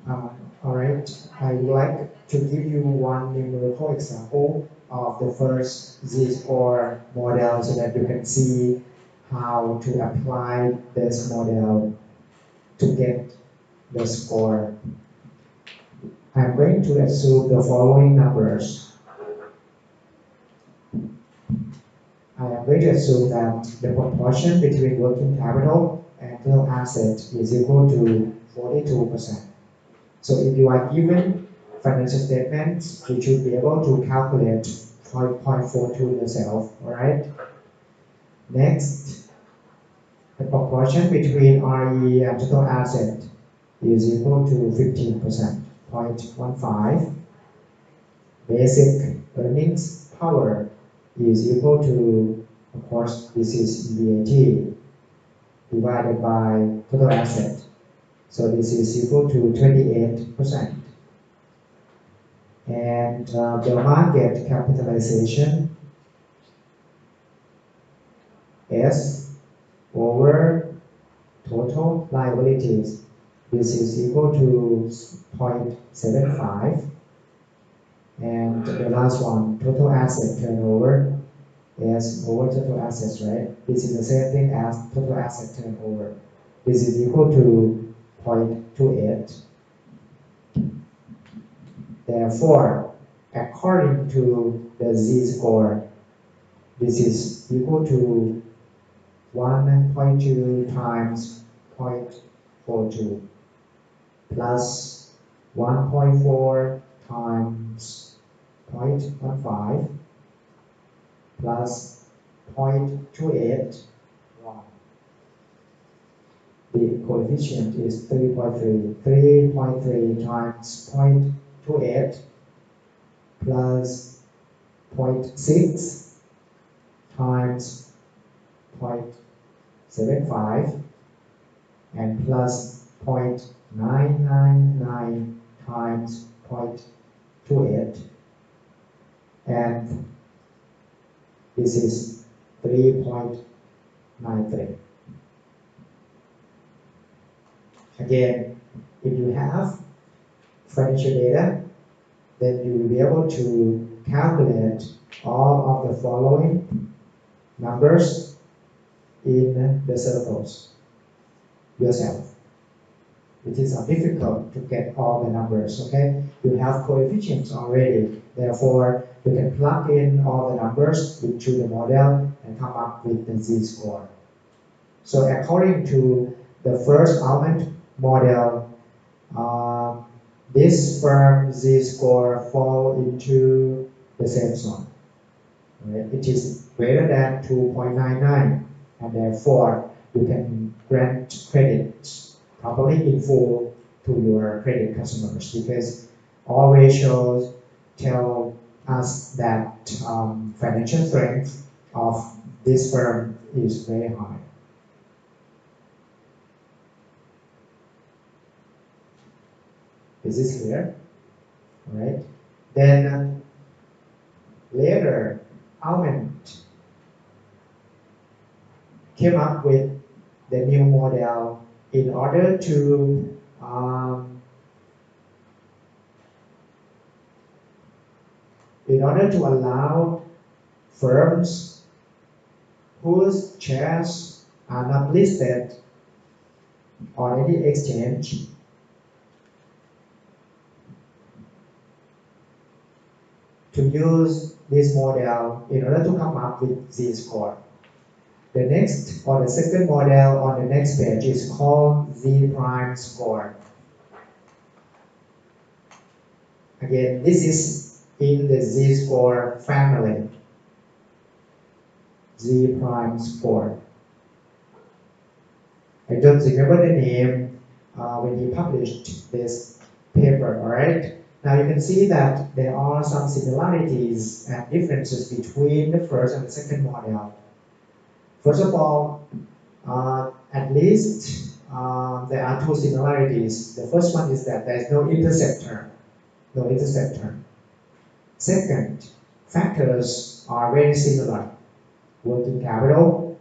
Uh, all right, I would like to give you one numerical example of the first z-score model so that you can see how to apply this model to get the score. I'm going to assume the following numbers. I am going to assume that the proportion between working capital and total asset is equal to 42%. So if you are given financial statements, you should be able to calculate 0.42 yourself, alright? Next, the proportion between RE and total asset is equal to 15%, 0.15. Basic earnings power is equal to, of course, this is VAT divided by total asset. So this is equal to 28%. And the market capitalization S over total liabilities. This is equal to 0.75. And the last one, total asset turnover, S over total assets, right? This is the same thing as total asset turnover. This is equal to 0.28. Therefore, according to the z-score, this is equal to 1.2 times 0.42 plus 1.4 times 0.15 plus 0.28. The coefficient is 3.3. 3.3 times 0.28 plus 0.6 times 0.75 and plus 0.999 times 0.28, and this is 3.93. Again, if you have financial data, then you will be able to calculate all of the following numbers in the circles yourself. It is not difficult to get all the numbers, okay? You have coefficients already, therefore you can plug in all the numbers into the model and come up with the z-score. So according to the first almond model, this firm z-score fall into the safe zone. Right? It is greater than 2.99, and therefore you can grant credit properly in full to your credit customers, because all ratios tell us that financial strength of this firm is very high. Is this clear? All right. Then later, Almond came up with the new model in order to allow firms whose shares are not listed on any exchange to use this model in order to come up with z-score. The next or the second model on the next page is called z-prime score. Again, this is in the z-score family. Z-prime score. I don't remember the name when he published this paper, all right? Now you can see that there are some similarities and differences between the first and the second model. First of all, at least there are two similarities. The first one is that there is no intercept term. No intercept term. Second, factors are very similar. Working capital,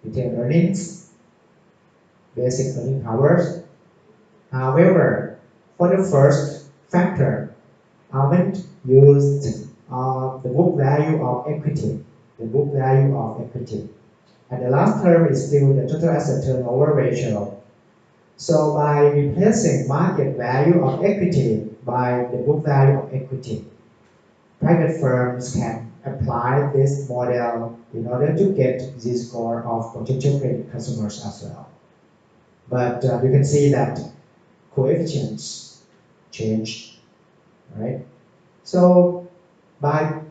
retained earnings, basic earning powers, However, for the first factor, Almond used the book value of equity, the book value of equity. And the last term is still the total asset turnover ratio. So by replacing market value of equity by the book value of equity, private firms can apply this model in order to get the score of potential credit customers as well. But you can see that coefficients change, right? So by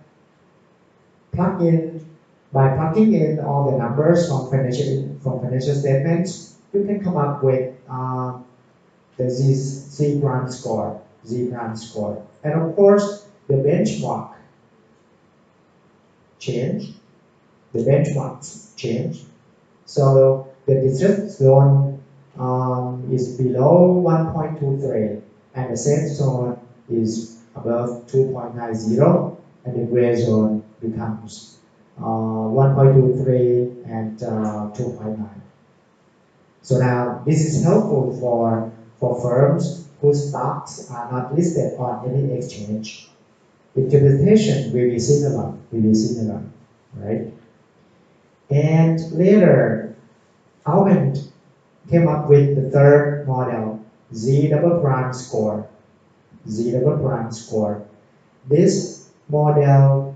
plug in plugging in all the numbers from financial statements, you can come up with the Z grand score, and of course the benchmark change, the benchmarks change. So the distress zone is below 1.23, and the safe zone is above 2.90, and the gray zone becomes 1.23 and 2.9. So now this is helpful for firms whose stocks are not listed on any exchange. Interpretation will be similar, right? And later, Almond came up with the third model, Z double prime score. This model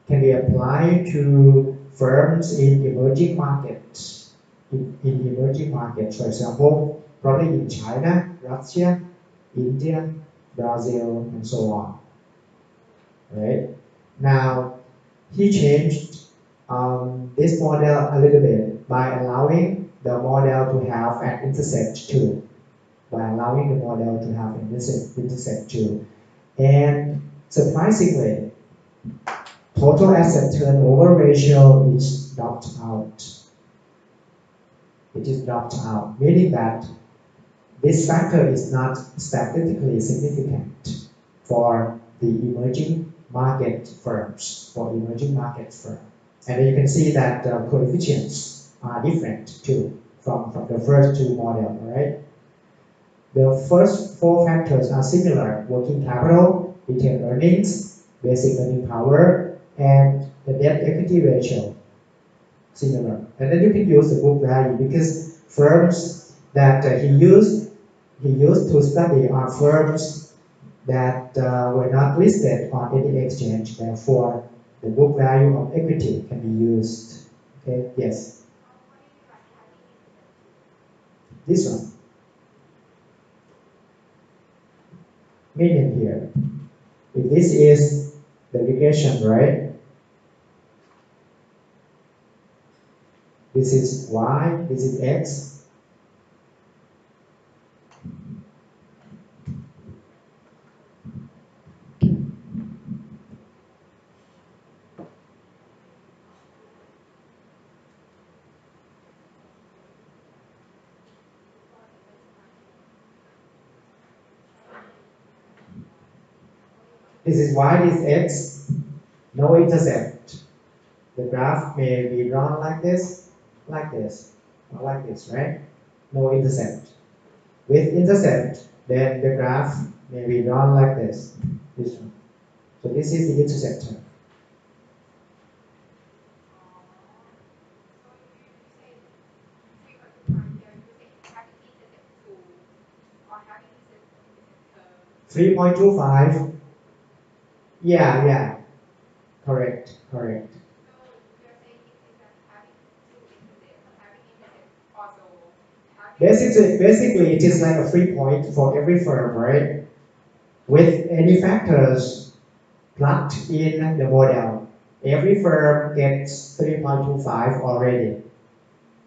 can be applied to firms in emerging markets. In emerging markets, for example, probably in China, Russia, India, Brazil, and so on. Right? Now, he changed this model a little bit by allowing the model to have an intercept too. And surprisingly, total asset turnover ratio is dropped out. It is dropped out, meaning that this factor is not statistically significant for the emerging market firms, And you can see that coefficients are different too from the first two models, right? The first four factors are similar: working capital, retained earnings, basic earning power, and the debt equity ratio. Similar. And then you can use the book value, because firms that he used to study are firms that were not listed on any exchange. Therefore, the book value of equity can be used. Okay, yes. This one. Meaning here. If this is the regression, right? This is y, this is x. This is y, this is x, no intercept. The graph may be drawn like this, or like this, right? No intercept. With intercept, then the graph may be drawn like this one. So this is the intercept term. Three 3.25. Yeah, correct. Basically, it is like a free point for every firm, right? With any factors plugged in the model, every firm gets 3.25 already,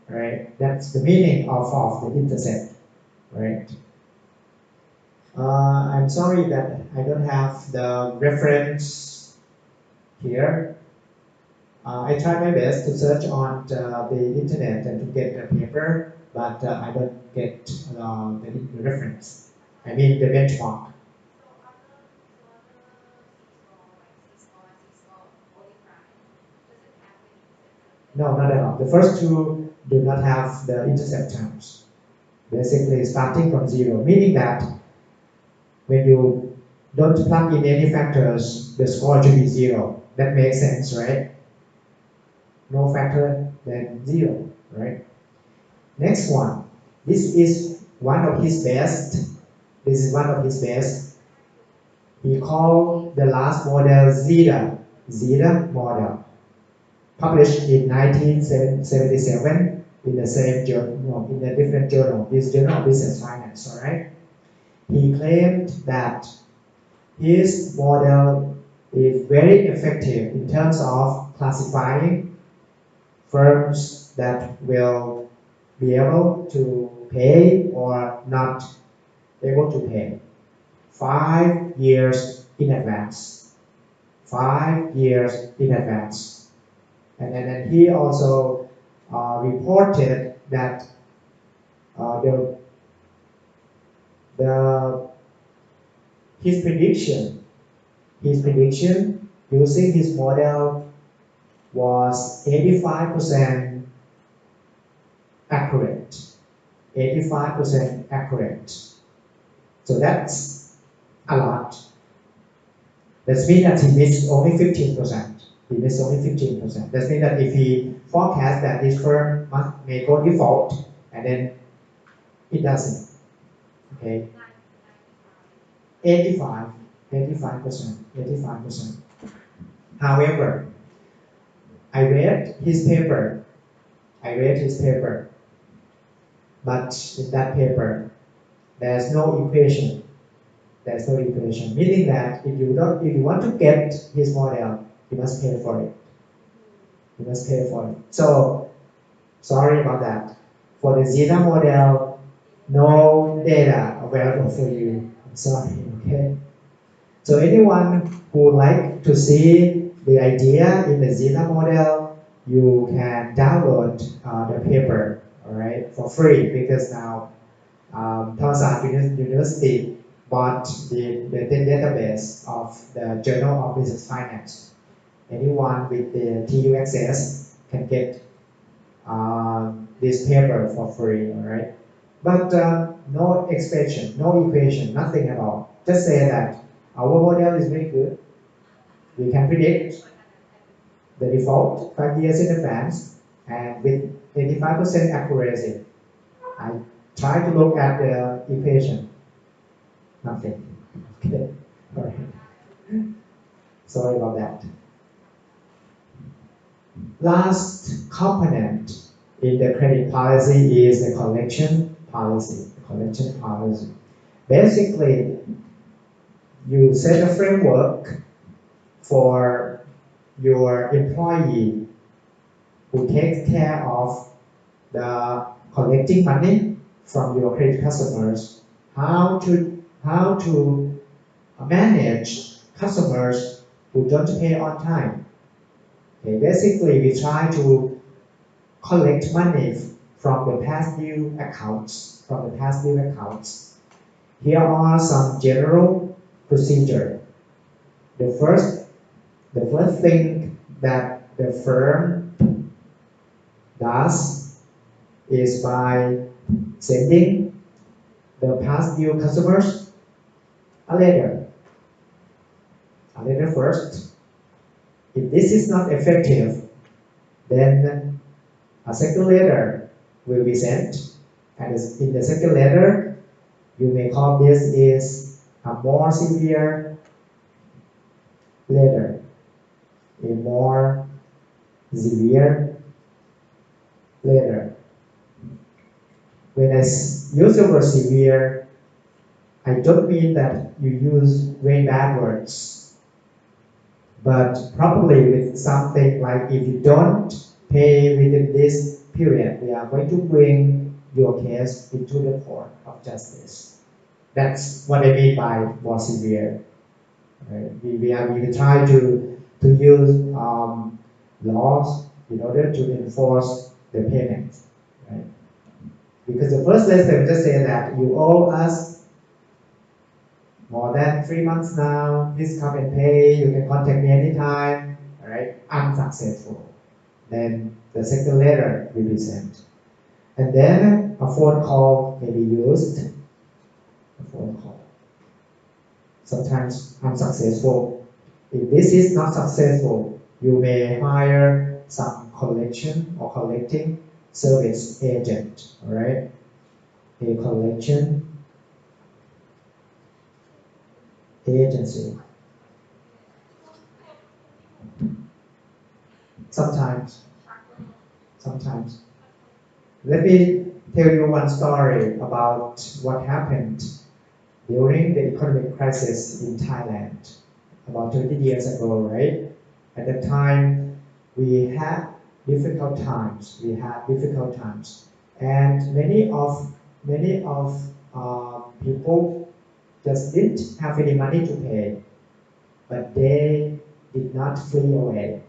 right? That's the meaning of the intercept, right? I'm sorry that I don't have the reference here. I tried my best to search on the internet and to get the paper, but I don't get the reference. I mean the benchmark. No, not at all. The first two do not have the intercept terms. Basically starting from zero, meaning that when you don't plug in any factors, the score should be zero. That makes sense, right? No factor, then zero, right? Next one. This is one of his best. This is one of his best. He called the last model Zeta model, published in 1977 in the same journal, in a different journal, this Journal of Business Finance, all right? He claimed that his model is very effective in terms of classifying firms that will be able to pay or not able to pay 5 years in advance. 5 years in advance. And then he also reported that his prediction using his model was 85% accurate. 85% accurate. So that's a lot. That means that he missed only 15%. He missed only 15%. That means that if he forecasts that this firm may go default, and then it doesn't. Okay. 85%. However, I read his paper, but in that paper, there's no equation. Meaning that if you want to get his model, you must pay for it. So sorry about that. For the Zeta model, no data available for you. I'm sorry. Okay. So anyone who would like to see the idea in the Zeta model, you can download the paper, all right, for free, because now Thammasat University bought the database of the Journal of Business Finance. Anyone with the TU access can get this paper for free, all right? But no equation, nothing at all. Just say that our model is very good. We can predict the default 5 years in advance, and with 85% accuracy. I try to look at the equation. Nothing. Okay. All right. Sorry about that. Last component in the credit policy is the collection policy. Basically, you set a framework for your employee who takes care of the collecting money from your credit customers, how to manage customers who don't pay on time. Okay, basically, we try to collect money from the past due accounts. Here are some general procedure. The first thing that the firm does is by sending the past due customers a letter first. If this is not effective, then a second letter will be sent, and in the second letter, you may call this is a more severe letter. When I use the word severe, I don't mean that you use very bad words, but probably with something like, if you don't pay within this period, we are going to bring your case into the court of justice. That's what I mean by more severe. Right? We try to use laws in order to enforce the payment. Right? Because the first letter will just say that you owe us more than 3 months now, please come and pay, you can contact me anytime, all right, unsuccessful. Then the second letter will be sent. And then a phone call may be used. A phone call. Sometimes unsuccessful. If this is not successful, you may hire some collection or collecting service agent. All right, a collection agency. Sometimes. Let me tell you one story about what happened during the economic crisis in Thailand about 20 years ago, right? At that time, we had difficult times. And many of people just didn't have any money to pay, but they did not flee away.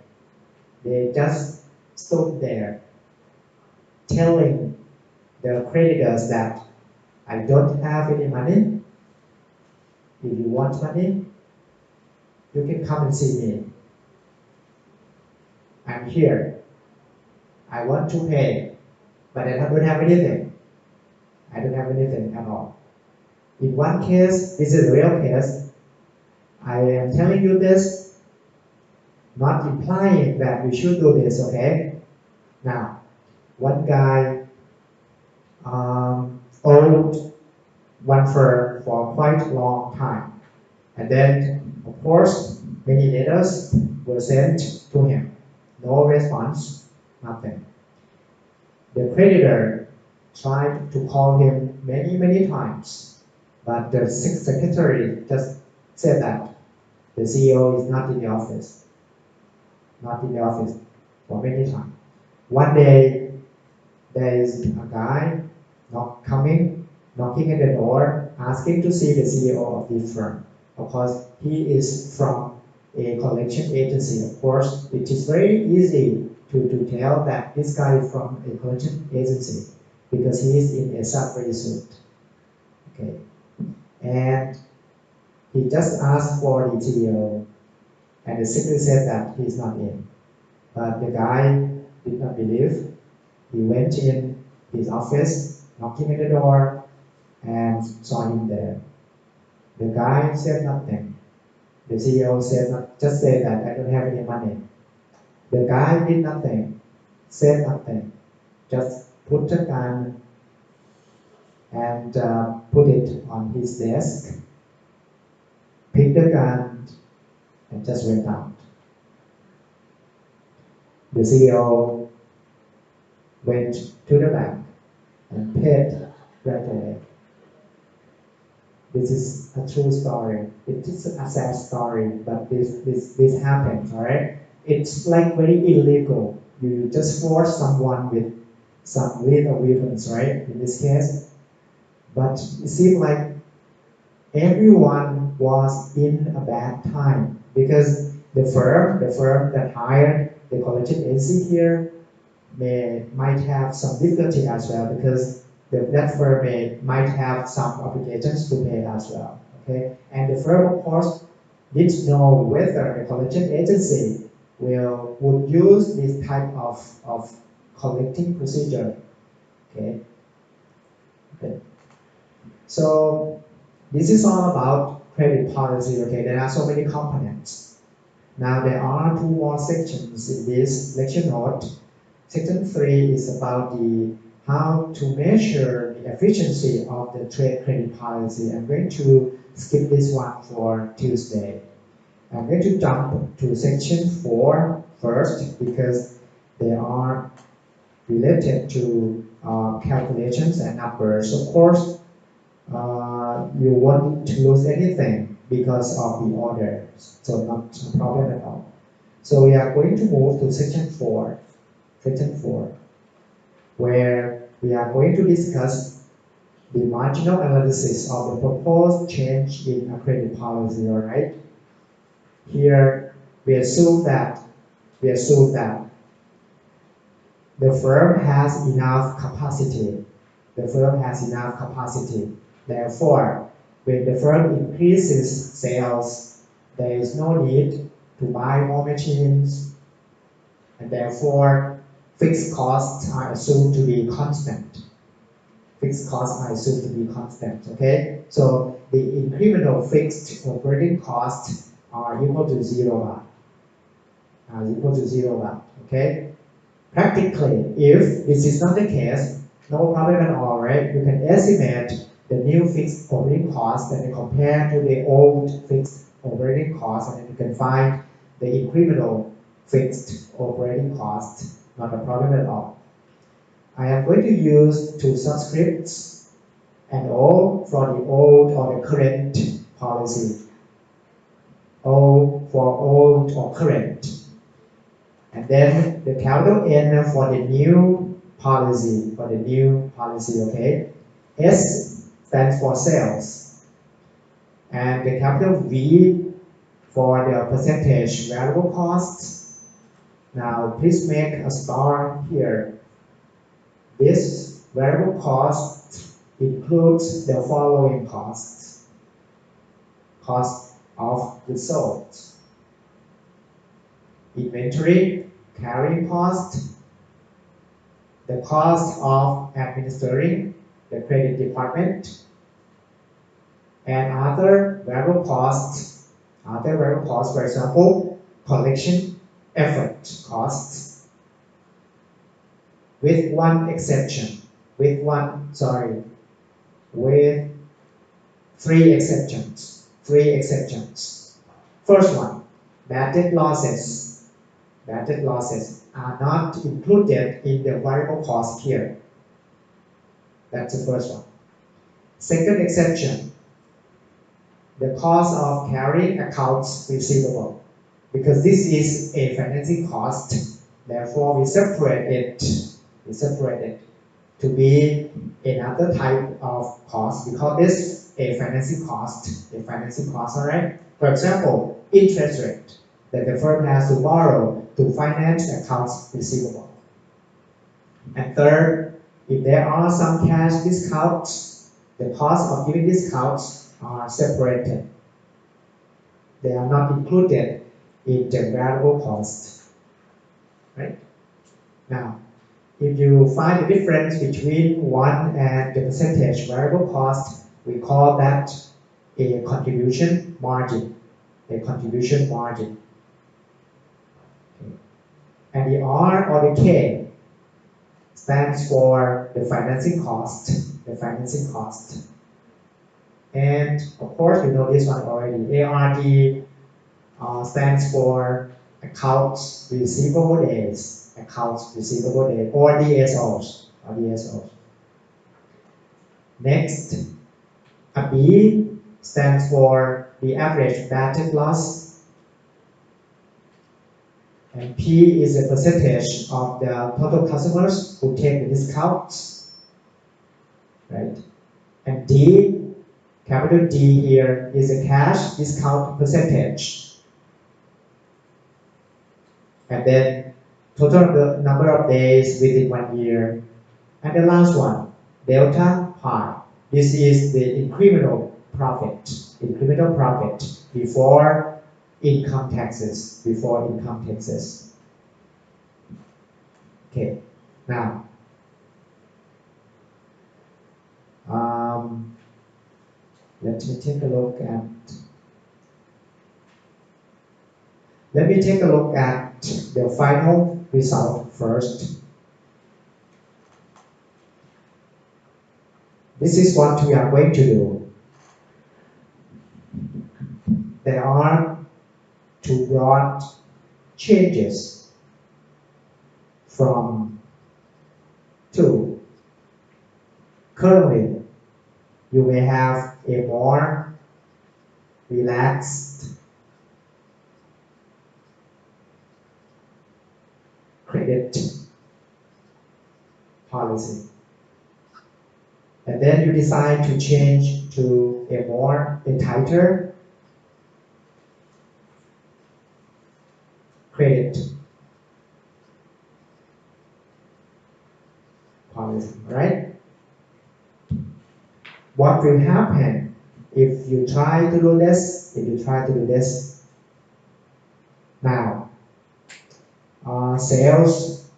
They just stood there telling the creditors that I don't have any money. If you want money, you can come and see me. I'm here. I want to pay, but I don't have anything. I don't have anything at all. In one case, this is a real case. I am telling you this, not implying that you should do this, okay? Now, one guy owed one firm for quite a long time. And then, of course, many letters were sent to him. No response, nothing. The creditor tried to call him many times, but the secretary just said that the CEO is not in the office. For many times. One day, there is a guy knocking at the door, asking to see the CEO of the firm. Of course, he is from a collection agency. Of course, it is very easy to tell that this guy is from a collection agency because he is in a subway suit. Okay, and he just asked for the CEO, and the secretary said that he's not in. But the guy did not believe. He went in his office, knocking at the door, and saw him there. The guy said nothing. The CEO just said that I don't have any money. The guy did nothing, said nothing, just put the gun and put it on his desk, picked the gun, and just went out. The CEO went to the bank and paid right away. This is a true story. It is a sad story, but this happens, all right? It's like very illegal. You just force someone with some lethal weapons, right? In this case, but it seemed like everyone was in a bad time because the firm that hired the collection agency here might have some difficulty as well because that firm might have some obligations to pay as well. Okay, and the firm, of course, didn't know whether the collection agency would use this type of collecting procedure. Okay. So this is all about credit policy. Okay, there are so many components. Now there are two more sections in this lecture note. Section 3 is about how to measure the efficiency of the trade credit policy. I'm going to skip this one for Tuesday. I'm going to jump to section 4 first because they are related to calculations and numbers. Of course, you won't lose anything because of the order, so not a problem at all. So we are going to move to section 4, where we are going to discuss the marginal analysis of the proposed change in a credit policy. All right. Here we assume that the firm has enough capacity. Therefore, when the firm increases sales, there is no need to buy more machines, and therefore fixed costs are assumed to be constant. fixed costs are assumed to be constant, okay? So the incremental fixed operating costs are equal to 0 baht, okay? Practically, if this is not the case, no problem at all, right? You can estimate the new fixed operating cost and then compare to the old fixed operating cost, and then you can find the incremental fixed operating cost, not a problem at all. I am going to use two subscripts and O for the old or the current policy. O for old or current. And then the capital N for the new policy, okay? S stands for sales. And the capital V for the percentage variable costs. Now, please make a star here. This variable cost includes the following costs. Cost of goods sold, inventory, carrying cost, the cost of administering the credit department, and other variable costs, for example, collection effort costs, with one exception, with three exceptions. First one, bad debt losses. Bad debt losses are not included in the variable cost here. That's the first one. Second exception, the cost of carrying accounts receivable. Because this is a financing cost, therefore we separate it to be another type of cost. We call this a financing cost, alright? For example, interest rate that the firm has to borrow to finance accounts receivable. And third, if there are some cash discounts, the cost of giving discounts are separated. They are not included in the variable cost, right? Now, if you find the difference between one and the percentage variable cost, we call that a contribution margin. Okay. And the R or the K stands for the financing cost. And of course, you know this one already. ARD stands for accounts receivable days, or DSOs. Next, a B stands for the average bad debt loss, and P is the percentage of the total customers who take the discounts, right? And D, capital D here, is the cash discount percentage. And then total the number of days within 1 year. And the last one, delta pi. This is the incremental profit before income taxes. Okay, now let me take a look at the final result first. This is what we are going to do. There are two broad changes from 2. Currently, you may have a more relaxed credit policy. And then you decide to change to a tighter credit policy, right? What will happen if you try to do this? Now, sales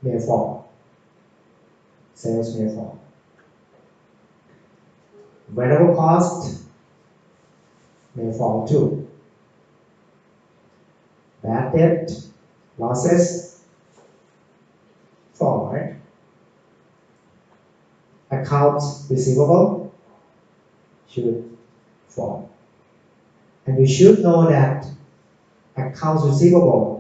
may fall. sales may fall. Variable cost may fall too. Bad debt, losses fall, right? Accounts receivable should fall. And you should know that accounts receivable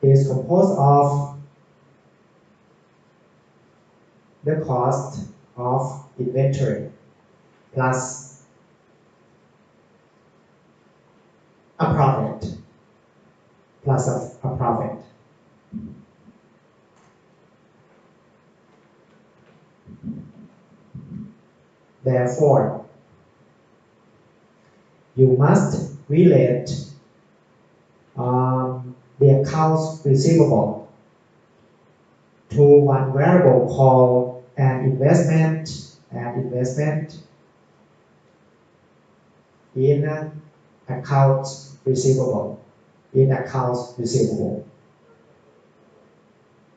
is composed of the cost of inventory plus a profit plus a profit. Therefore, you must relate the accounts receivable to one variable called an investment in accounts receivable.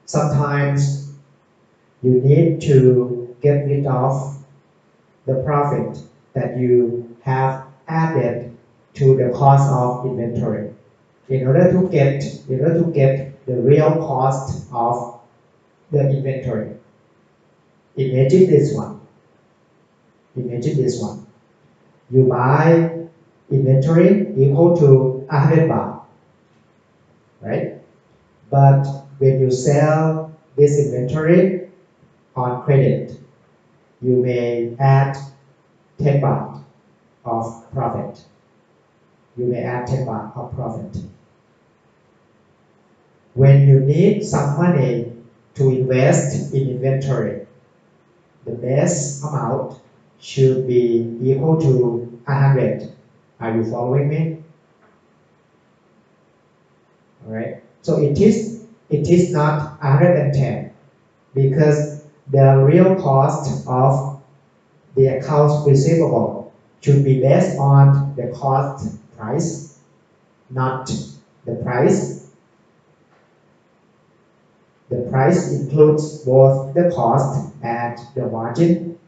Sometimes you need to get rid of the profit that you have added to the cost of inventory in order to get the real cost of the inventory. Imagine this one. You buy inventory equal to 100 baht, right? But when you sell this inventory on credit, you may add 10 baht of profit. When you need some money to invest in inventory, the base amount should be equal to 100. Are you following me? All right. So it is not 110 because the real cost of the accounts receivable should be based on the cost price, not the price. The price includes both the cost and the margin.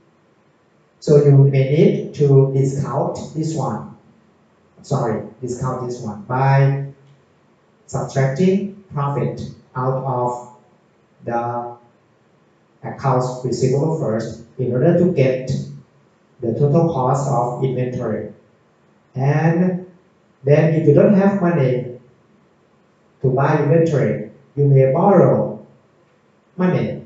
So you may need to discount this one by subtracting profit out of the accounts receivable first in order to get the total cost of inventory. And then if you don't have money to buy inventory, you may borrow money.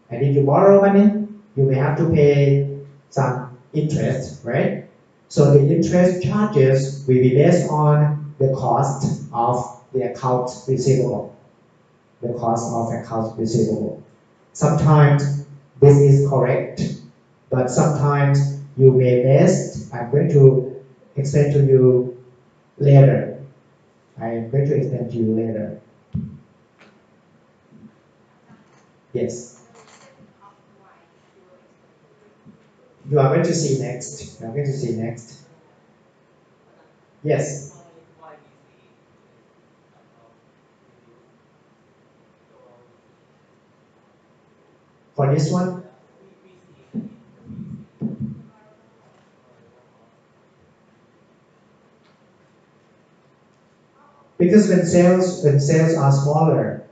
And if you borrow money, you may have to pay some interest, right? So the interest charges will be based on the cost of the accounts receivable. Sometimes this is correct, but sometimes you may miss. I'm going to explain to you later. Yes. You are going to see next. Yes. For this one, because when sales are smaller,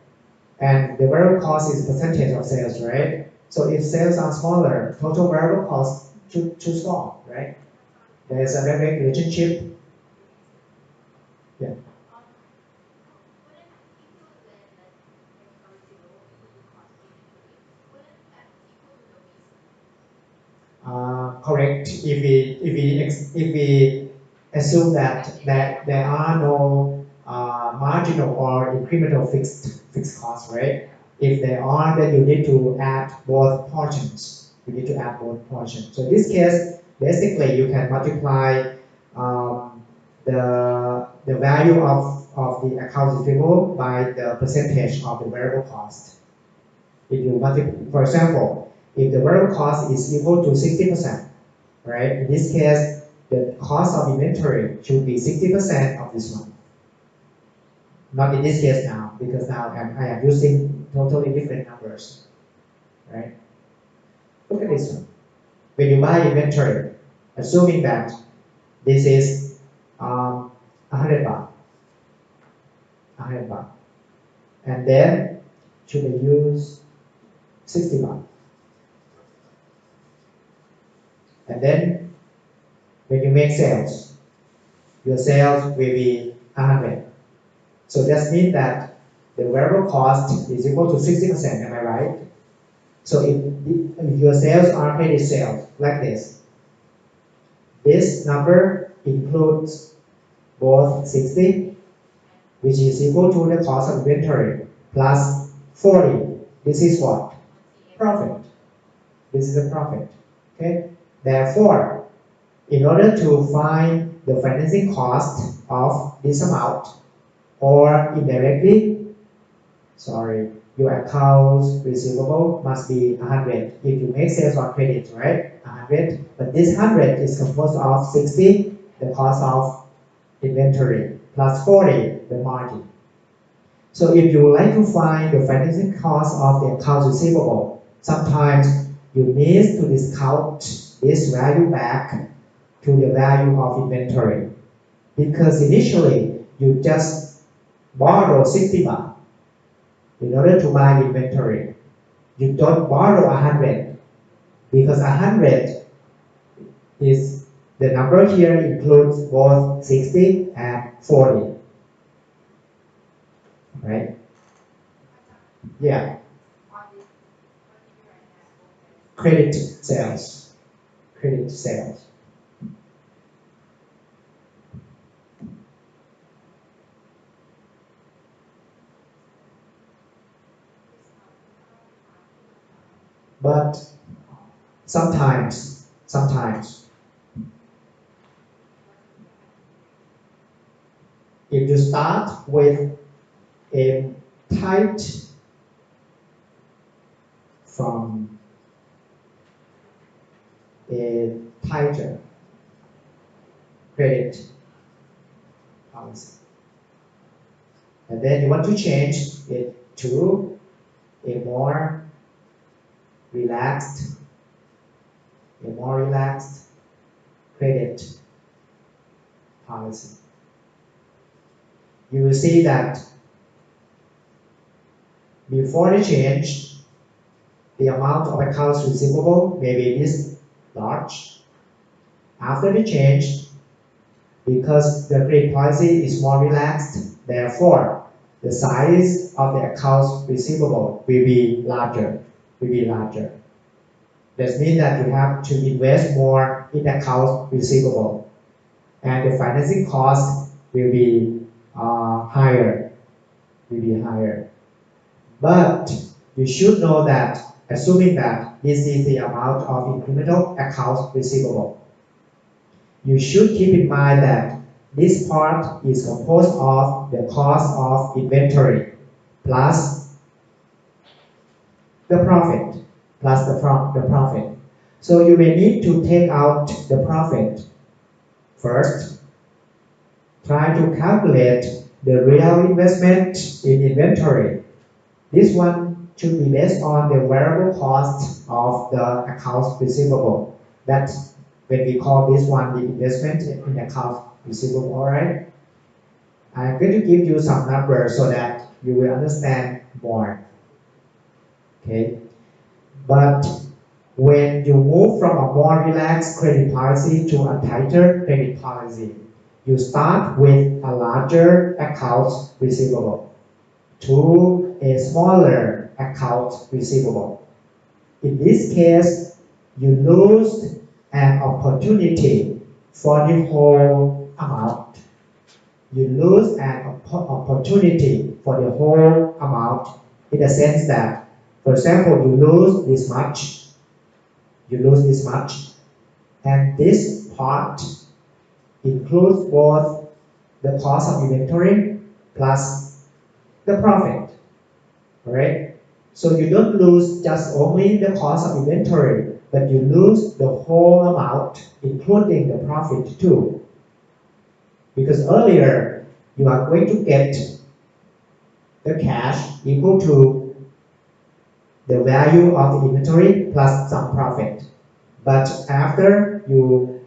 and the variable cost is percentage of sales, right? So if sales are smaller, total variable cost should fall, right? There's a direct relationship. Yeah. Correct. If we assume that there are no marginal or incremental fixed costs, right? If there are, then you need to add both portions. So in this case, basically you can multiply the value of the accounts receivable by the percentage of the variable cost. If you multiply, for example, if the variable cost is equal to 60%, right? In this case, the cost of inventory should be 60% of this one. Not in this case now, because now I am using totally different numbers, right? Look at this one. When you buy inventory, assuming that this is 100 baht, 100 baht, and then should I use 60 baht? And then when you make sales, your sales will be 100. So that means that the variable cost is equal to 60%, am I right? So if your sales are credit sales, like this number includes both 60, which is equal to the cost of inventory, plus 40. This is what? Profit. This is the profit. Okay? Therefore, in order to find the financing cost of this amount, or indirectly, your accounts receivable must be 100. If you make sales on credit, right? 100. But this 100 is composed of 60, the cost of inventory, plus 40, the margin. So if you would like to find the financing cost of the accounts receivable, sometimes you need to discount this value back to the value of inventory. Because initially, you just borrow 60 baht in order to buy inventory. You don't borrow 100 because 100 is the number here includes both 60 and 40. Right? Yeah. Credit sales. Credit sales. But sometimes, if you start with a tight from a tighter credit policy, and then you want to change it to a more relaxed credit policy. You will see that before the change, the amount of accounts receivable may be this large. After the change, because the credit policy is more relaxed, therefore, the size of the accounts receivable will be larger. That means that you have to invest more in accounts receivable, and the financing cost will be higher. But you should know that, assuming that this is the amount of incremental accounts receivable, you should keep in mind that this part is composed of the cost of inventory plus the profit, So you may need to take out the profit first. Try to calculate the real investment in inventory. This one should be based on the variable cost of the accounts receivable. That's when we call this one the investment in accounts receivable, all right? I'm going to give you some numbers so that you will understand more. Okay? But when you move from a more relaxed credit policy to a tighter credit policy, you start with a larger accounts receivable to a smaller accounts receivable. In this case, you lose an opportunity for the whole amount. You lose an opportunity for the whole amount in the sense that, for example, you lose this much, and this part includes both the cost of inventory plus the profit, alright? So you don't lose just only the cost of inventory, but you lose the whole amount, including the profit too. Because earlier, you are going to get the cash equal to the value of the inventory plus some profit. But after you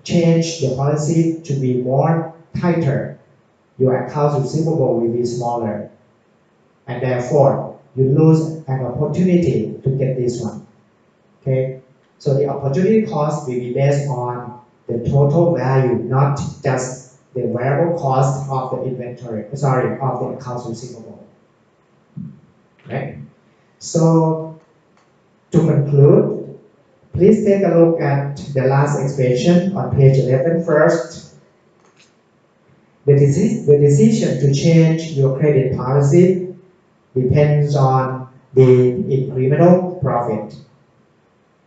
change the policy to be more tighter, your accounts receivable will be smaller. And therefore, you lose an opportunity to get this one. Okay? So the opportunity cost will be based on the total value, not just the variable cost of the inventory, of the accounts receivable. Right? So to conclude, please take a look at the last expression on page 11 first. The decision to change your credit policy depends on the incremental profit.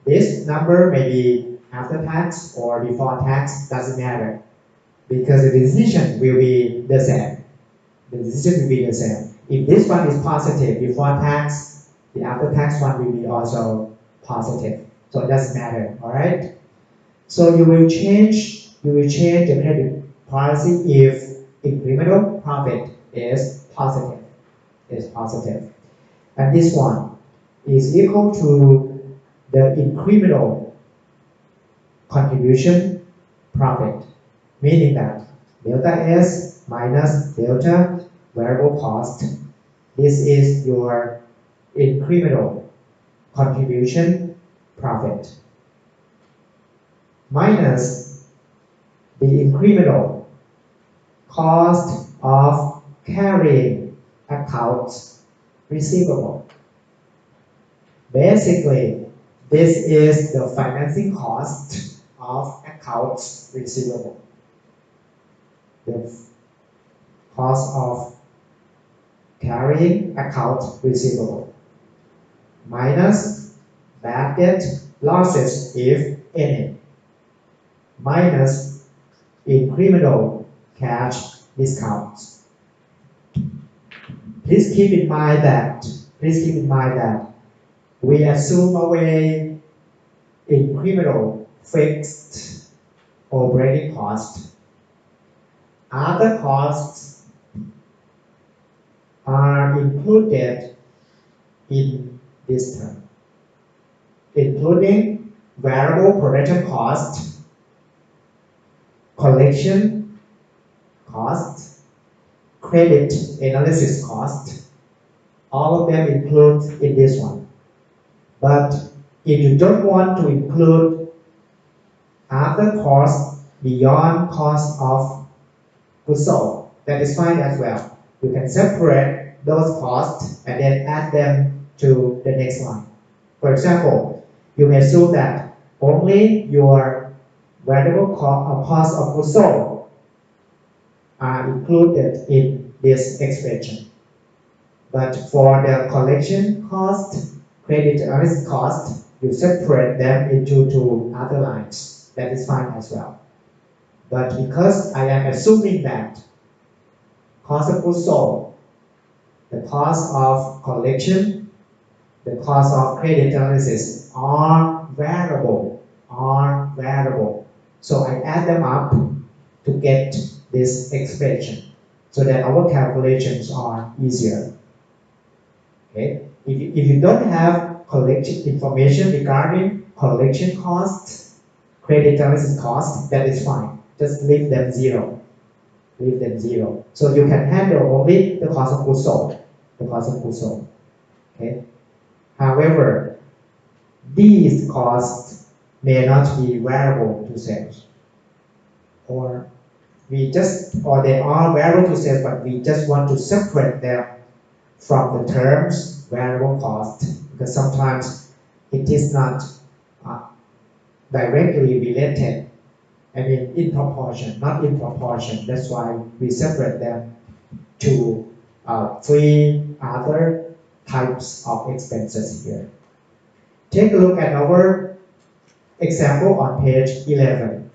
This number may be after tax or before tax, doesn't matter, because the decision will be the same. The decision will be the same. If this one is positive before tax, the after tax one will be also positive. So it doesn't matter, all right? So you will change the credit policy if incremental profit is positive. And this one is equal to the incremental contribution profit, meaning that delta S minus delta variable cost. This is your incremental contribution profit minus the incremental cost of carrying accounts receivable. Basically, this is the financing cost of accounts receivable. The cost of carrying accounts receivable minus bad debt losses, if any, minus incremental cash discounts. Please keep in mind that we assume away incremental fixed operating cost. Other costs are included in this term, including variable production cost, collection cost, credit analysis cost. All of them include in this one. But if you don't want to include other costs beyond cost of goods sold, that is fine as well. You can separate those costs and then add them to the next line. For example, you may assume that only your variable cost of goods sold are included in this expression. But for the collection cost, credit analysis cost, you separate them into two other lines. That is fine as well. But because I am assuming that cost of goods sold, the cost of collection, the cost of credit analysis are variable. So I add them up to get this expression so that our calculations are easier. Okay? If you don't have collection information regarding collection costs, credit analysis costs, that is fine. Just leave them zero. So you can handle only the cost of goods sold. Okay? However, these costs may not be variable to sales, or they are variable to sales, but we just want to separate them from the terms variable cost, because sometimes it is not directly related. I mean, not in proportion. That's why we separate them to three other types of expenses here. Take a look at our example on page 11.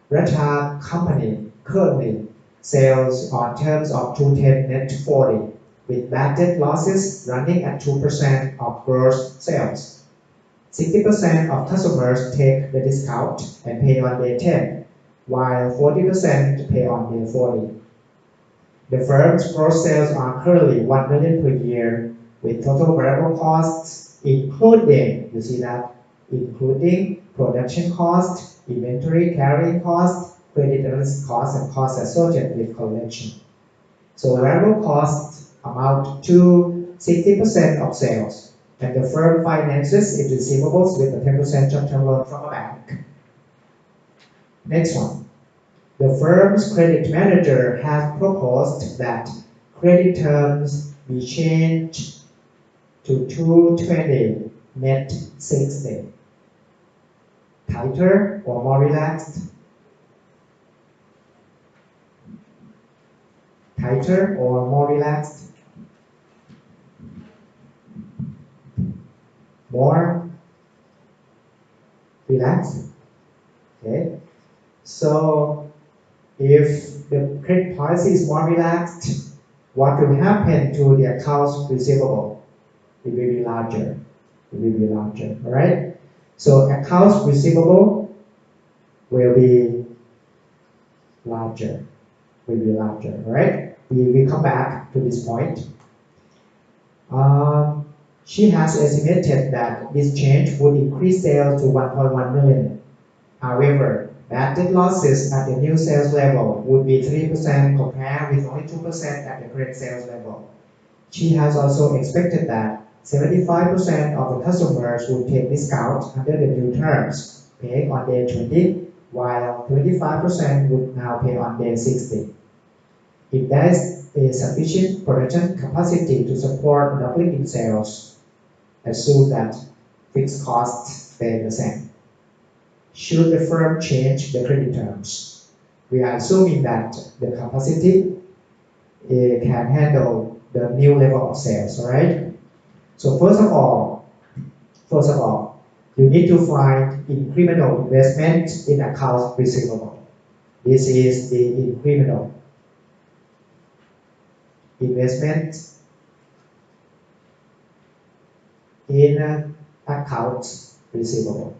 Rata company currently sells on terms of 210 net 40 with bad debt losses running at 2% of gross sales. 60% of customers take the discount and pay on day 10, while 40% pay on day 40. The firm's gross sales are currently 1 million per year, with total variable costs, including, you see that, including production cost, inventory carrying cost, credit risk cost, and costs associated with collection. So variable costs amount to 60% of sales, and the firm finances its receivables with a 10% short-term loan from a bank. Next one. The firm's credit manager has proposed that credit terms be changed to 220 net 60. Tighter or more relaxed? Tighter or more relaxed? More relaxed? Okay. So if the credit policy is more relaxed, what will happen to the accounts receivable? It will be larger. It will be larger. All right. So accounts receivable will be larger. Will be larger. All right. We come back to this point. She has estimated that this change would increase sales to 1.1 million. However, bad debt losses at the new sales level would be 3% compared with only 2% at the current sales level. She has also expected that 75% of the customers would take discounts under the new terms, paying on day 20, while 25% would now pay on day 60. If there is a sufficient production capacity to support doubling in sales, assume that fixed costs stay the same. Should the firm change the credit terms? We are assuming that the capacity can handle the new level of sales, all right? So first of all, you need to find incremental investment in accounts receivable. This is the incremental investment in accounts receivable.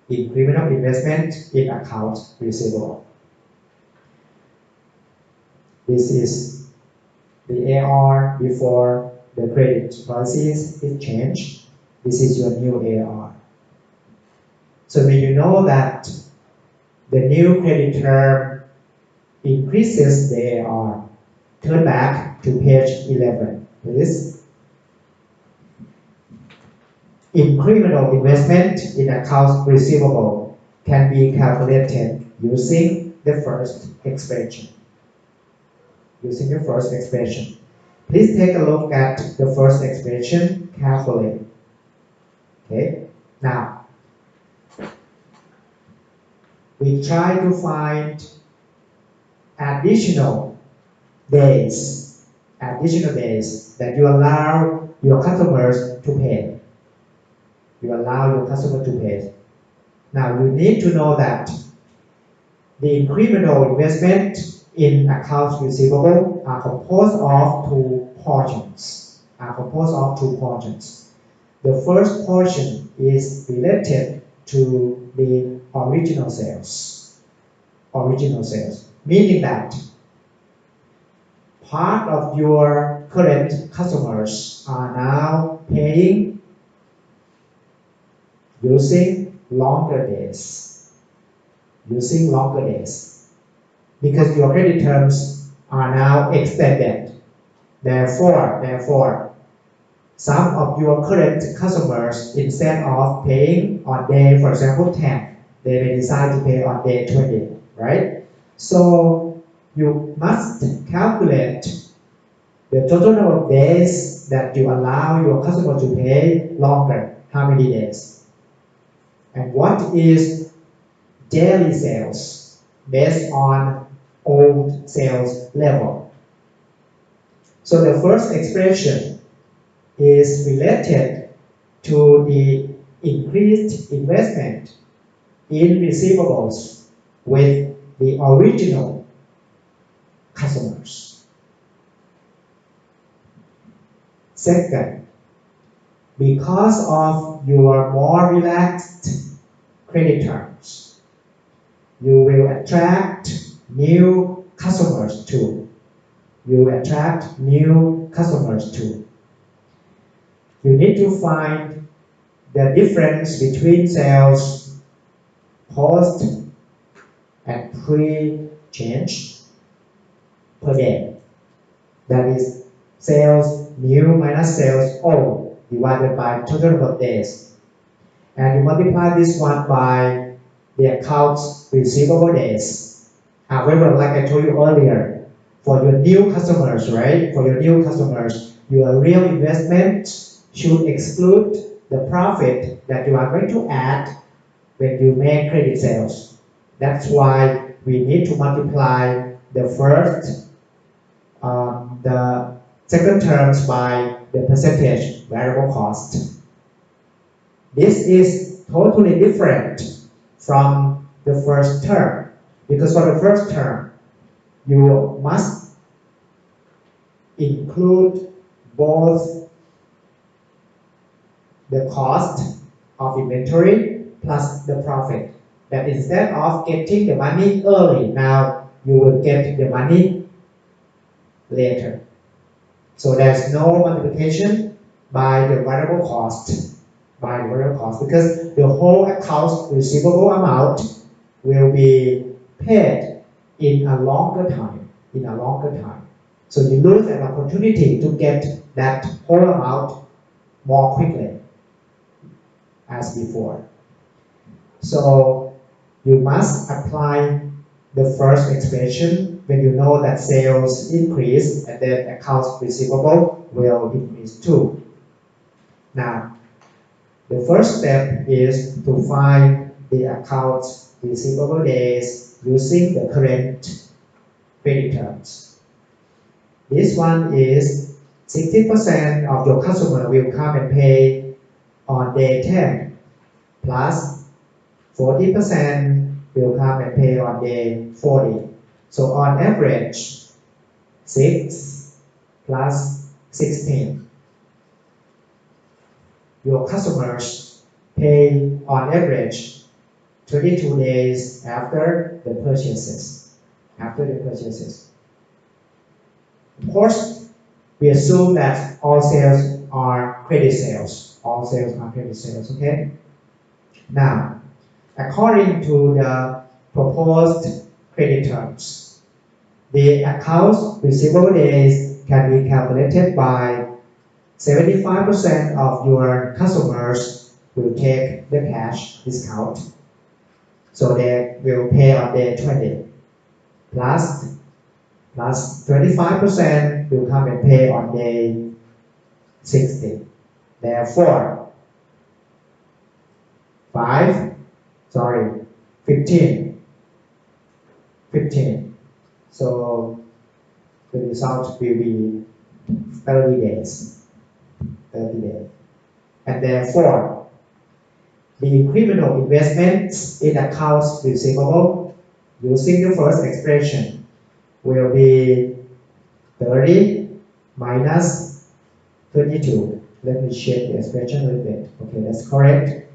Incremental investment in accounts receivable. This is the AR before the credit policies is changed. This is your new AR. So when you know that the new credit term increases the AR, turn back to page 11, please. Incremental investment in accounts receivable can be calculated using the first expression. Please take a look at the first expression carefully. Okay. Now, we try to find additional days that you allow your customers to pay. Now, you need to know that the incremental investment in accounts receivable are composed of two portions. The first portion is related to the original sales, meaning that part of your current customers are now paying using longer days, because your credit terms are now extended. Therefore, some of your current customers, instead of paying on day, for example, 10, they may decide to pay on day 20, right? So you must calculate the total number of days that you allow your customer to pay longer. How many days? And what is daily sales based on old sales level? So the first expression is related to the increased investment in receivables with the original customers. Second, because of your more relaxed credit terms, you will attract new customers too. customers too. You need to find the difference between sales post and pre-change per day. That is sales new minus sales old divided by total number of days. And you multiply this one by the accounts receivable days. However, like I told you earlier, for your new customers, right? For your new customers, your real investment should exclude the profit that you are going to add when you make credit sales. That's why we need to multiply the first, the second terms by the percentage variable cost. This is totally different from the first term, because for the first term, you must include both the cost of inventory plus the profit. That instead of getting the money early, now you will get the money later. So there's no multiplication by the variable cost. Because the whole accounts receivable amount will be paid in a longer time. So you lose an opportunity to get that whole amount more quickly as before. So you must apply the first expression when you know that sales increase and then accounts receivable will increase too. Now, the first step is to find the accounts receivable days using the current credit terms. This one is 60% of your customer will come and pay on day 10, plus 40% will come and pay on day 40. So on average, 6 plus 16. Your customers pay on average 22 days after the purchases. Of course, we assume that all sales are credit sales. Okay? Now, according to the proposed credit terms, the accounts receivable days can be calculated by 75% of your customers will take the cash discount. So they will pay on day 20. Plus 25% will come and pay on day 60. Therefore, 15. So the result will be 30 days. And therefore, the incremental investments in accounts receivable using the first expression will be 30 minus 22. Let me check the expression a little bit. Okay, that's correct.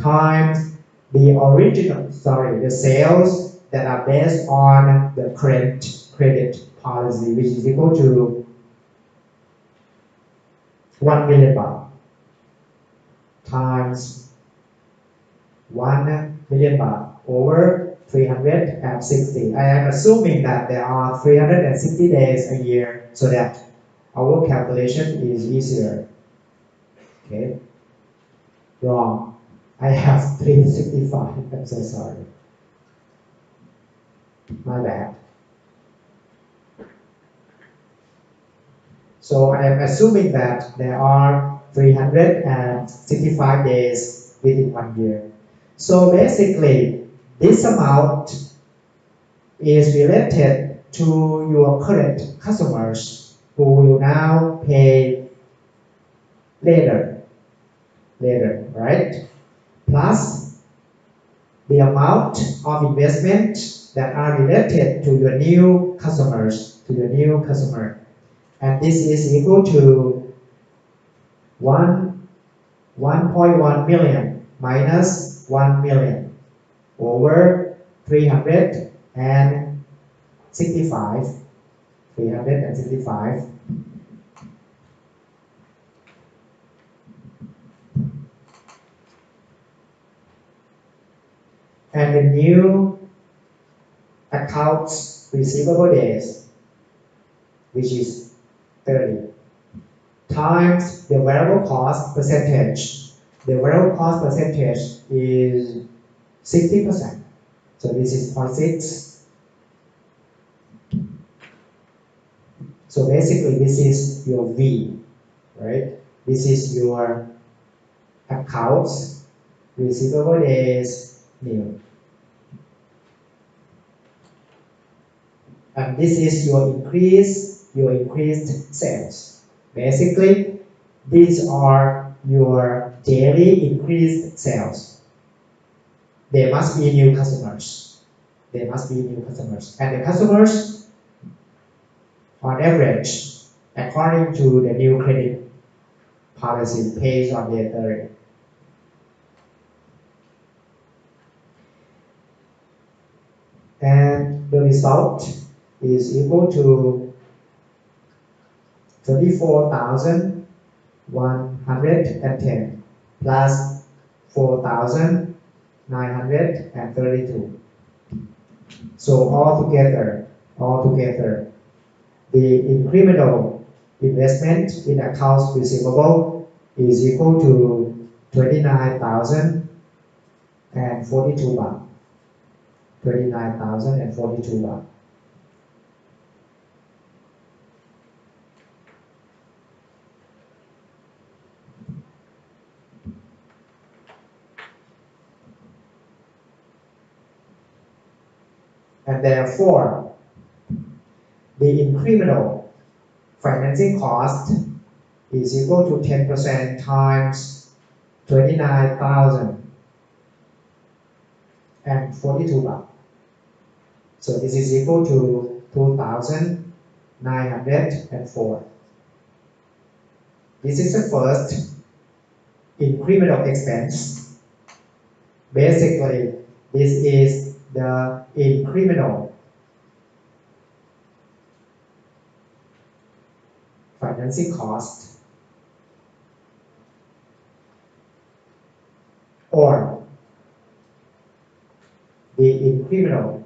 Times the sales that are based on the current credit policy, which is equal to 1 million baht times 1 million baht over 360. I am assuming that there are 360 days a year, so that our calculation is easier. Okay, wrong. I have 365. I'm so sorry. My bad. So I am assuming that there are 365 days within 1 year. So basically, this amount is related to your current customers who will now pay later, right? Plus the amount of investment that are related to your new customers, and this is equal to 1.1 million minus 1 million over 365. And the new accounts receivable days, which is 30, times the variable cost percentage. The variable cost percentage is 60%. So this is 0.6. So basically this is your V, right? This is your accounts receivable days new. And this is your increased sales. Basically, these are your daily increased sales. There must be new customers. There must be new customers. And the customers, on average, according to the new credit policy, pays on their 30. And the result is equal to 34,110 plus 4,932. So altogether, the incremental investment in accounts receivable is equal to 29,042 baht. 29,042 baht. And therefore, the incremental financing cost is equal to 10% times 29,042 baht. So this is equal to 2,904. This is the first incremental expense. Basically, this is the incremental financing cost, or the incremental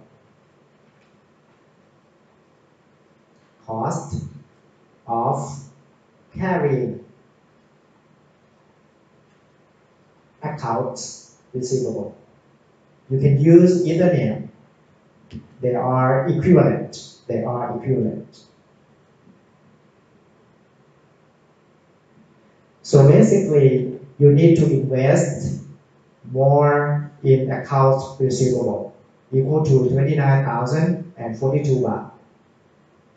cost of carrying accounts receivable. You can use either name. They are equivalent. So basically, you need to invest more in accounts receivable, equal to 29,042 baht.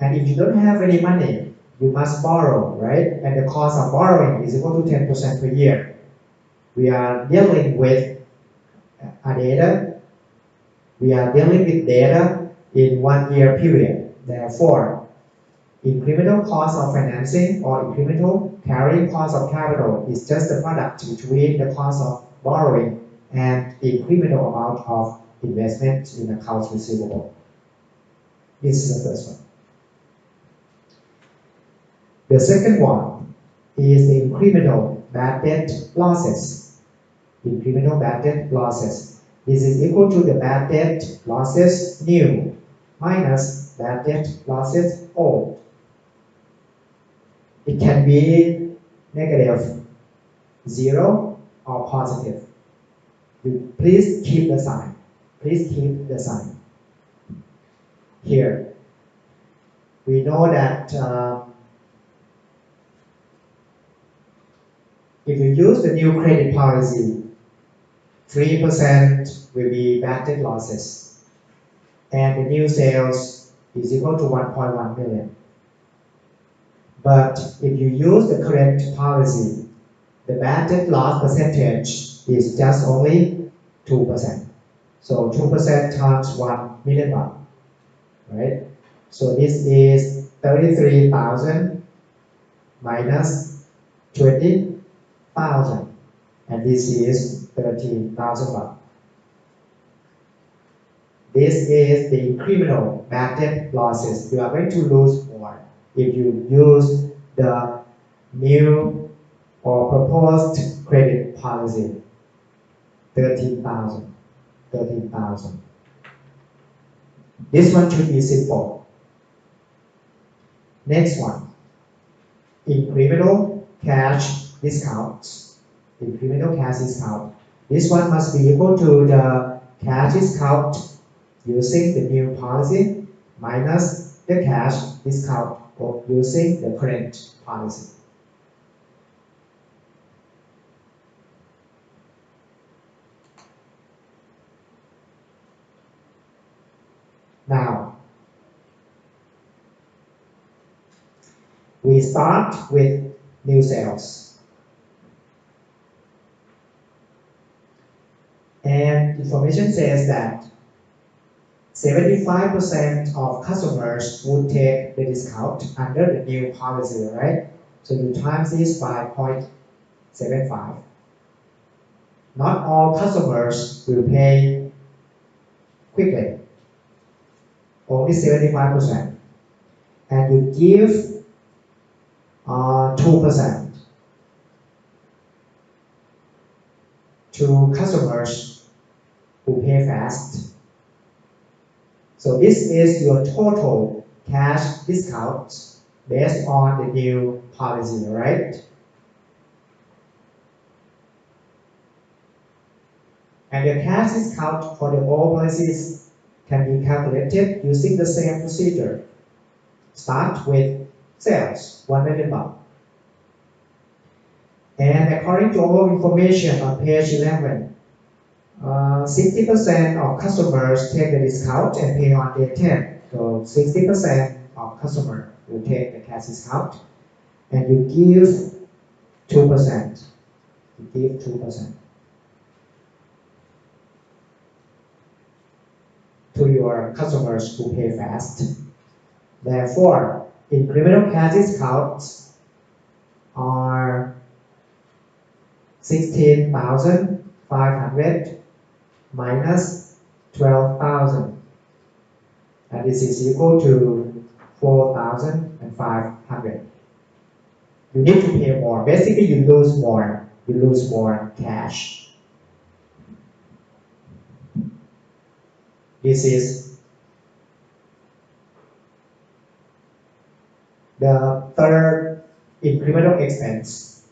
And if you don't have any money, you must borrow, right? And the cost of borrowing is equal to 10% per year. We are dealing with data. We are dealing with data in 1 year period. Therefore, incremental cost of financing or incremental carrying cost of capital is just the product between the cost of borrowing and the incremental amount of investment in accounts receivable. This is the first one. The second one is the incremental bad debt losses. Incremental bad debt losses. This is equal to the bad debt losses new minus bad debt losses old. It can be negative, 0, or positive. Please keep the sign. Here, we know that if you use the new credit policy, 3% will be bad debt losses, and the new sales is equal to 1.1 million. But if you use the current policy, the bad debt loss percentage is just only 2%. So 2% times 1 million baht, right? So this is 33,000 minus 20,000, and this is 13,000 baht. This is the incremental bad debt losses. You are going to lose more if you use the new or proposed credit policy, 13,000 13,000. This one should be simple. Next one, incremental cash discounts. Incremental cash discount. This one must be equal to the cash discount using the new policy minus the cash discount using the current policy. Now, we start with new sales. And information says that 75% of customers would take the discount under the new policy, right? So you times this by 0.75. Not all customers will pay quickly, only 75%. And you give 2% to customers who pay fast. So this is your total cash discount based on the new policy, right? And the cash discount for the old policies can be calculated using the same procedure. Start with sales, 1 million baht. And according to our information on page 11, 60% of customers take the discount and pay on day 10. So 60% of customers will take the cash discount, and you give 2%. You give 2% to your customers who pay fast. Therefore, incremental cash discounts are 16,500 minus 12,000, and this is equal to 4,500. You need to pay more. Basically, you lose more. You lose more cash. This is the third incremental expense.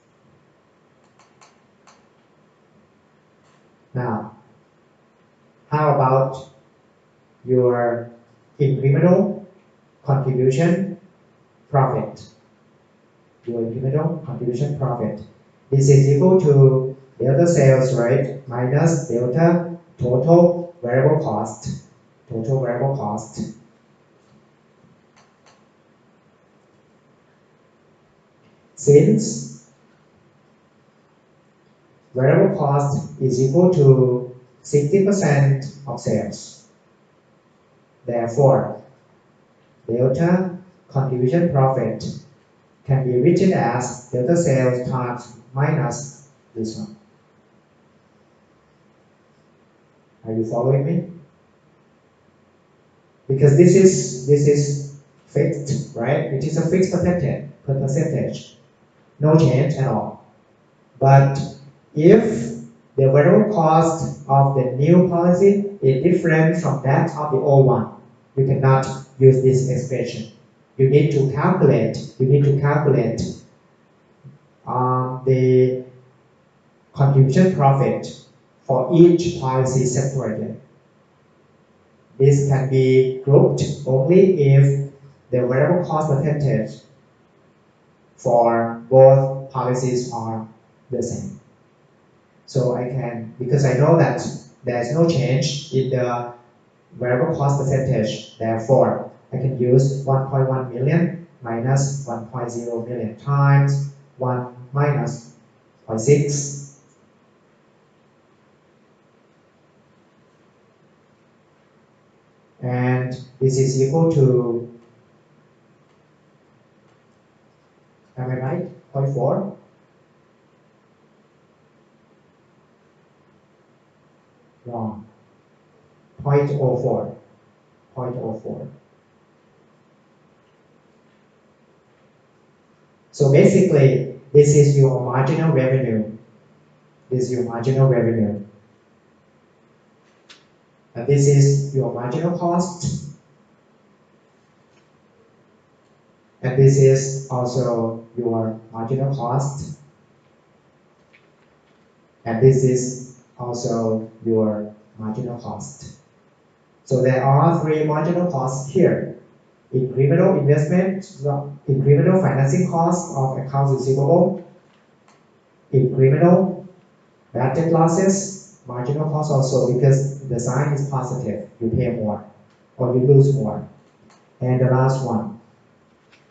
Now, how about your incremental contribution profit? Your incremental contribution profit. This is equal to delta sales rate minus delta total variable cost. Total variable cost. Since variable cost is equal to 60% of sales, therefore, delta contribution profit can be written as delta sales times minus this one. Are you following me? Because this is fixed, right? It is a fixed percentage, no change at all. But if the variable cost of the new policy is different from that of the old one, you cannot use this expression. You need to calculate. The contribution profit for each policy separately. This can be grouped only if the variable cost percentage for both policies are the same. So I can, because I know that there is no change in the variable cost percentage, therefore I can use 1.1 million minus 1.0 million times 1 minus 0.6. And this is equal to, am I right? 0.4? Wrong. 0.04. 0.04. So basically, this is your marginal revenue. This is your marginal revenue. And this is your marginal cost. And this is also your marginal cost. And this is also your marginal cost. So there are three marginal costs here. Incremental investment, incremental financing cost of accounts receivable, incremental bad debt losses, marginal cost also because the sign is positive, you pay more or you lose more. And the last one,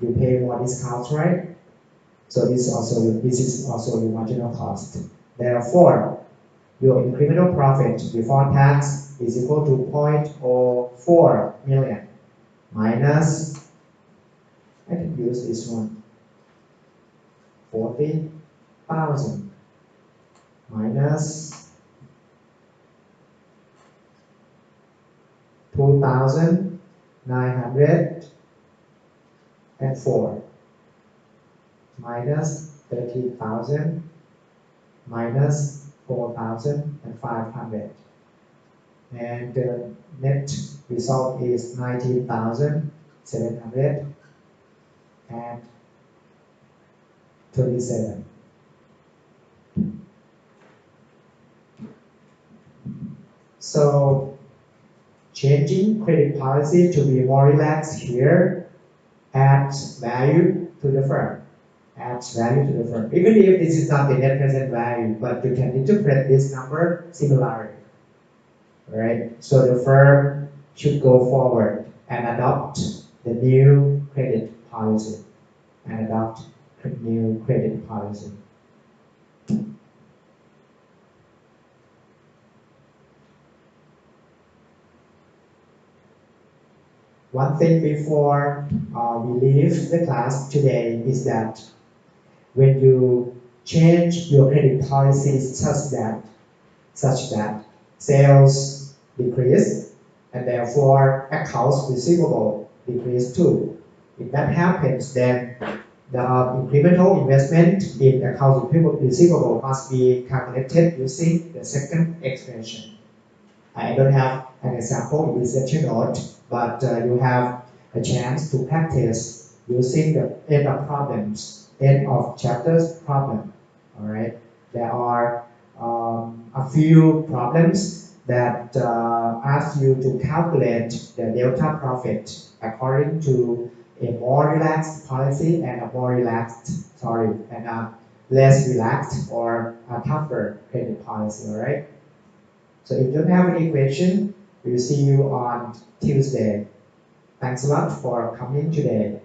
you pay more discounts, right? So this is also your marginal cost. Therefore, your incremental profit before tax is equal to 0.04 million minus, I can use this one, 40,000 minus 2,904 minus 13,000 minus 4,500. And the net result is 19,727. So changing credit policy to be more relaxed here adds value to the firm. Adds value to the firm. Even if this is not the net present value, but you can interpret this number similarly. Right? So the firm should go forward and adopt the new credit policy. And adopt new credit policy. One thing before we leave the class today is that when you change your credit policies such that sales decrease and therefore accounts receivable decrease too. If that happens, then the incremental investment in accounts receivable must be calculated using the second expression. I don't have an example in this lecture note, but you have a chance to practice using the end of problems, end of chapters problem. All right, there are a few problems that ask you to calculate the delta profit according to a more relaxed policy and a less relaxed or a tougher credit policy. All right. So if you don't have any question, we'll see you on Tuesday. Thanks a lot for coming today.